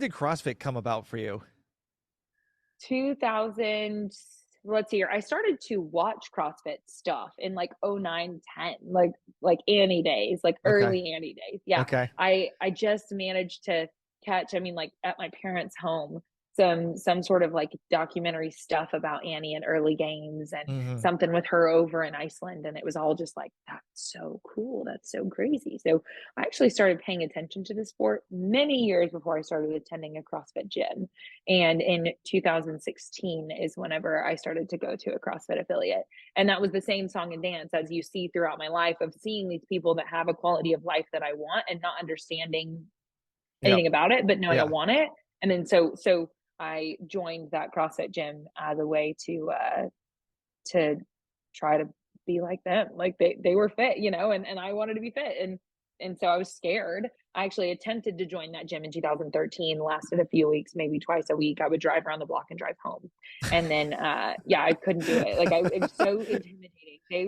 did CrossFit come about for you? 2000, let's see here. I started to watch CrossFit stuff in like '09, '10, like Annie days, like Okay. early Annie days. Yeah. Okay. I just managed to catch, I mean, like at my parents' home, some sort of like documentary stuff about Annie and early games and Hmm. something with her over in Iceland. And it was all just like, that's so cool. That's so crazy. So I actually started paying attention to the sport many years before I started attending a CrossFit gym. And in 2016 is whenever I started to go to a CrossFit affiliate. And that was the same song and dance as you see throughout my life of seeing these people that have a quality of life that I want and not understanding Yep. anything about it, but knowing I Yeah. want it. And then so I joined that CrossFit gym as a way to try to be like them. Like they were fit, and I wanted to be fit. And so I was scared. I actually attempted to join that gym in 2013, lasted a few weeks, maybe twice a week. I would drive around the block and drive home. And then yeah, I couldn't do it. It was so intimidating. They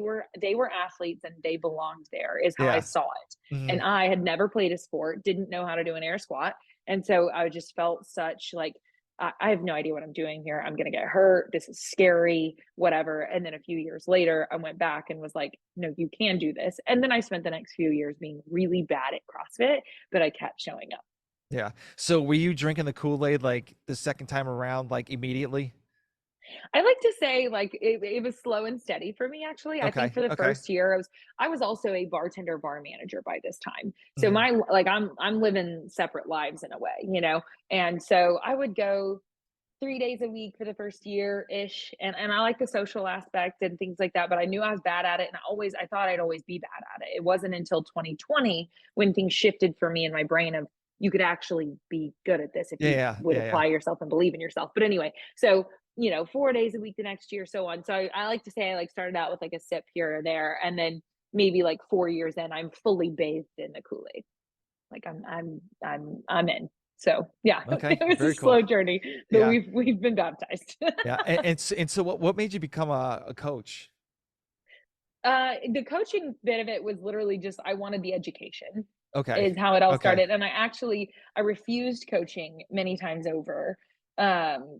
were athletes and they belonged there is how I Yeah. saw it. Hmm. And I had never played a sport, didn't know how to do an air squat. And so I just felt such like I have no idea what I'm doing here. I'm going to get hurt. This is scary, whatever. And then a few years later, I went back and was like, no, you can do this. And then I spent the next few years being really bad at CrossFit, but I kept showing up. Yeah. So were you drinking the Kool-Aid like the second time around, like immediately? I like to say like it was slow and steady for me actually. I think Okay. for the Okay. first year I was also a bartender bar manager by this time. So Hmm. my like I'm living separate lives in a way. And so I would go 3 days a week for the first year ish. And I like the social aspect and things like that, but I knew I was bad at it. And I thought I'd always be bad at it. It wasn't until 2020 when things shifted for me in my brain of you could actually be good at this if Yeah. you Yeah. would Yeah. Yeah. apply yourself and believe in yourself. But anyway, so 4 days a week the next year, so on. So I like to say I like started out with like a sip here or there, and then maybe like 4 years in, I'm fully bathed in the Kool-Aid. Like I'm in. So yeah, it Okay. was a Very cool. slow journey, but Yeah. we've been baptized. Yeah. And so what made you become a coach? The coaching bit of it was literally just I wanted the education, Okay. is how it all Okay. started. And I refused coaching many times over. Um,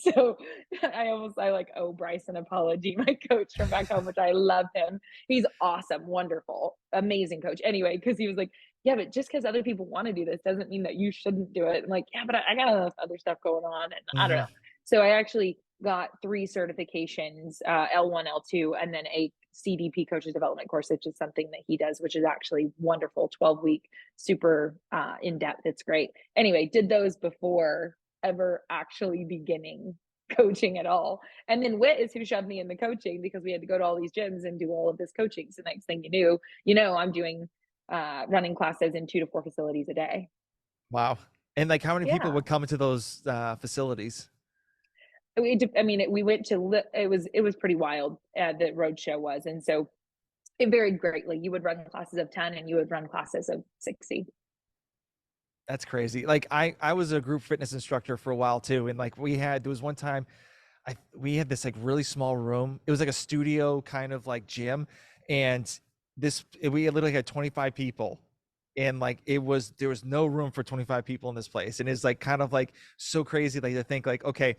so I like owe Bryce an apology, my coach from back home, which I love him. He's awesome, wonderful, amazing coach. Anyway, because he was like, yeah, but just because other people want to do this doesn't mean that you shouldn't do it. I'm like, yeah, but I got enough other stuff going on, and I don't know. Hmm. So I actually got three certifications, L1, L2, and then a CDP coaches development course, which is something that he does, which is actually wonderful, 12-week, super in depth. It's great. Anyway, did those before ever actually beginning coaching at all. And then Wit is who shoved me in the coaching because we had to go to all these gyms and do all of this coaching. So next thing I'm doing running classes in 2 to 4 facilities a day. Wow. And like how many people Yeah. would come into those facilities? We went to it was pretty wild. The road show was, and so it varied greatly. You would run classes of 10 and you would run classes of 60. That's crazy. Like I was a group fitness instructor for a while too, and like there was one time we had this like really small room. It was like a studio kind of like gym, and we literally had 25 people, and like there was no room for 25 people in this place, and it's like kind of like so crazy like to think like okay,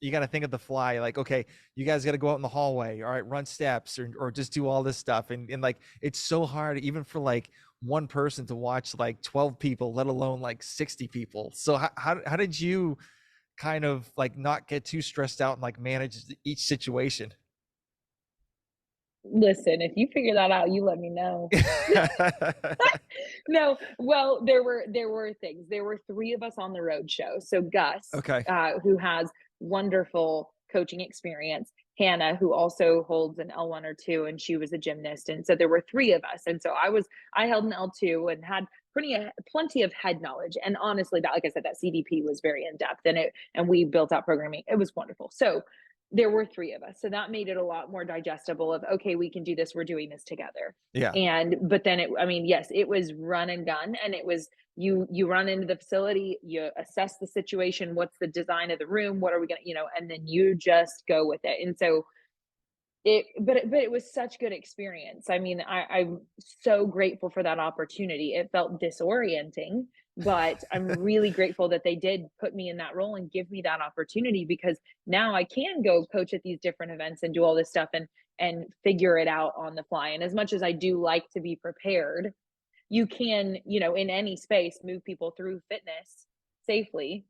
you got to think of the fly like okay, you guys got to go out in the hallway, all right, run steps or just do all this stuff, and like it's so hard even for like one person to watch like 12 people, let alone like 60 people. So how did you kind of like not get too stressed out and like manage each situation? Listen, if you figure that out, you let me know. No, well, there were things. There were three of us on the road show. So Gus, Okay. who has wonderful coaching experience, Hannah, who also holds an L1 or two, and she was a gymnast. And so there were three of us. And so I held an L2 and had plenty of head knowledge. And honestly, that like I said, that CDP was very in depth, and we built out programming. It was wonderful. So there were three of us. So that made it a lot more digestible of, okay, we can do this. We're doing this together. Yeah. But then yes, it was run and gun, and it was you run into the facility, you assess the situation, what's the design of the room, what are we going to, and then you just go with it. And so but it was such good experience. I mean, I'm so grateful for that opportunity. It felt disorienting but I'm really grateful that they did put me in that role and give me that opportunity, because now I can go coach at these different events and do all this stuff and figure it out on the fly. And as much as I do like to be prepared, you can, in any space, move people through fitness safely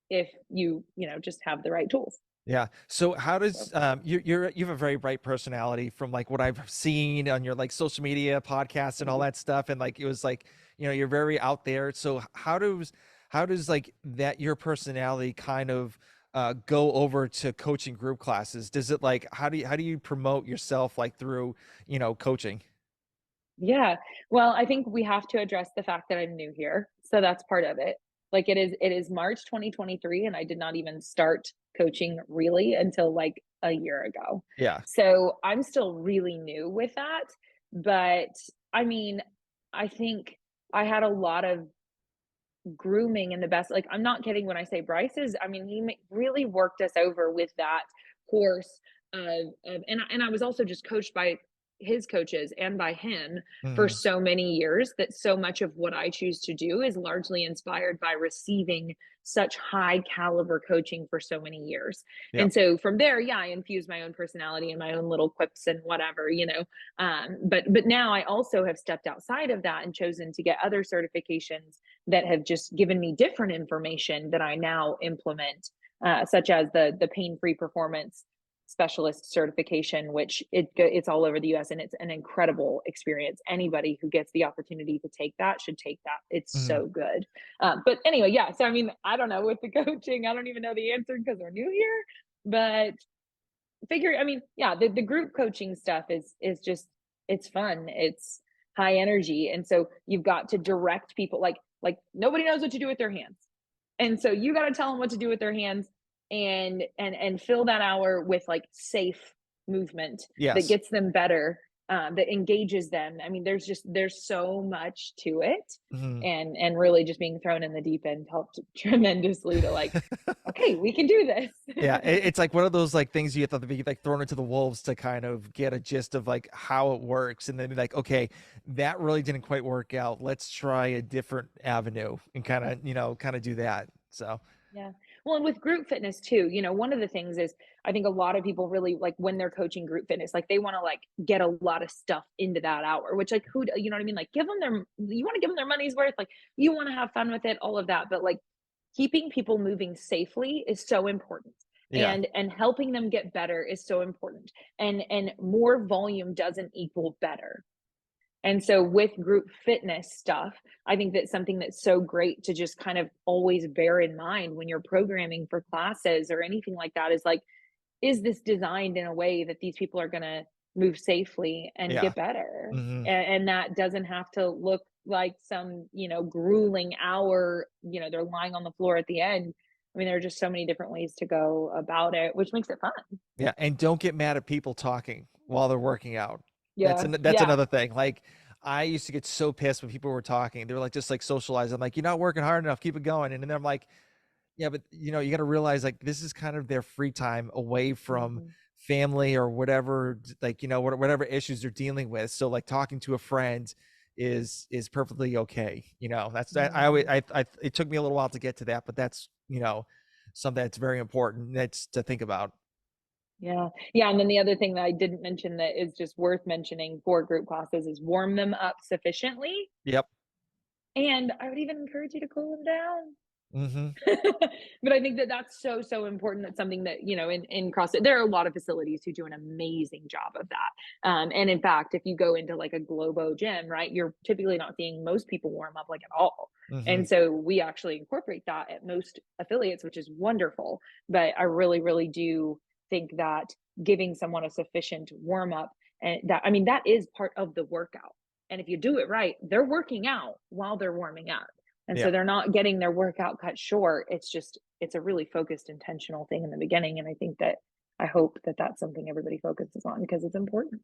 if you just have the right tools. Yeah. So how So, does you have a very bright personality from like what I've seen on your like social media podcasts and thank all you. that stuff, and like it was like, you're very out there. So how does like that your personality kind of go over to coaching group classes? Does it like how do you promote yourself like through, coaching? Yeah. Well, I think we have to address the fact that I'm new here. So that's part of it. Like it is March 2023, and I did not even start coaching really until like a year ago. Yeah. So I'm still really new with that. But I mean, I think I had a lot of grooming in the best, like, I'm not kidding when I say Bryce is, I mean, really worked us over with that course and I was also just coached by his coaches and by him for Hmm. so many years, that so much of what I choose to do is largely inspired by receiving such high caliber coaching for so many years. Yep. And so from there, yeah, I infuse my own personality and my own little quips and whatever, but now I also have stepped outside of that and chosen to get other certifications that have just given me different information that I now implement, such as the pain free performance specialist certification, which it's all over the U.S. and it's an incredible experience. Anybody who gets the opportunity to take that should take that. It's Hmm. so good. But anyway, yeah. So I mean, I don't know with the coaching, I don't even know the answer because we're new here. But I mean, yeah, the group coaching stuff is just, it's fun. It's high energy. And so you've got to direct people, like nobody knows what to do with their hands. And so you got to tell them what to do with their hands, and fill that hour with like safe movement that Yes. gets them better, that engages them. I mean, there's so much to it. Hmm. And really just being thrown in the deep end helped tremendously to like, okay, we can do this. Yeah, it's like one of those like things you have to be like thrown into the wolves to kind of get a gist of like how it works, and then be like, okay, that really didn't quite work out. Let's try a different avenue and kind of do that. So Yeah. Well, and with group fitness too, one of the things is I think a lot of people really like when they're coaching group fitness, like they want to like get a lot of stuff into that hour, which like you know what I mean? Like you want to give them their money's worth, like you want to have fun with it, all of that. But like keeping people moving safely is so important. yeah, And helping them get better is so important. And more volume doesn't equal better. And so with group fitness stuff, I think that's something that's so great to just kind of always bear in mind when you're programming for classes or anything like that, is like, is this designed in a way that these people are going to move safely and yeah. get better? Hmm. And that doesn't have to look like some, grueling hour, they're lying on the floor at the end. I mean, there are just so many different ways to go about it, which makes it fun. Yeah, and don't get mad at people talking while they're working out. Yeah. That's Yeah. another thing. Like I used to get so pissed when people were talking. They were like just like socializing. I'm like, you're not working hard enough. Keep it going. And then I'm like, yeah, but you got to realize like this is kind of their free time away from Hmm. family or whatever, like whatever issues they're dealing with. So like talking to a friend is perfectly okay. That's that. I always Hmm. it took me a little while to get to that, but that's something that's very important. That's to think about. Yeah. Yeah, and then the other thing that I didn't mention that is just worth mentioning for group classes is warm them up sufficiently, Yep. and I would even encourage you to cool them down. Hmm. But I think that that's so, so important. That's something that, in CrossFit, there are a lot of facilities who do an amazing job of that. And in fact, if you go into like a Globo gym, right, you're typically not seeing most people warm up like at all. Hmm. And so we actually incorporate that at most affiliates, which is wonderful. But I really, really do think that giving someone a sufficient warm up, and that, I mean, that is part of the workout. And if you do it right, they're working out while they're warming up. And so Yeah. they're not getting their workout cut short. It's a really focused, intentional thing in the beginning. And I think that I hope that that's something everybody focuses on because it's important.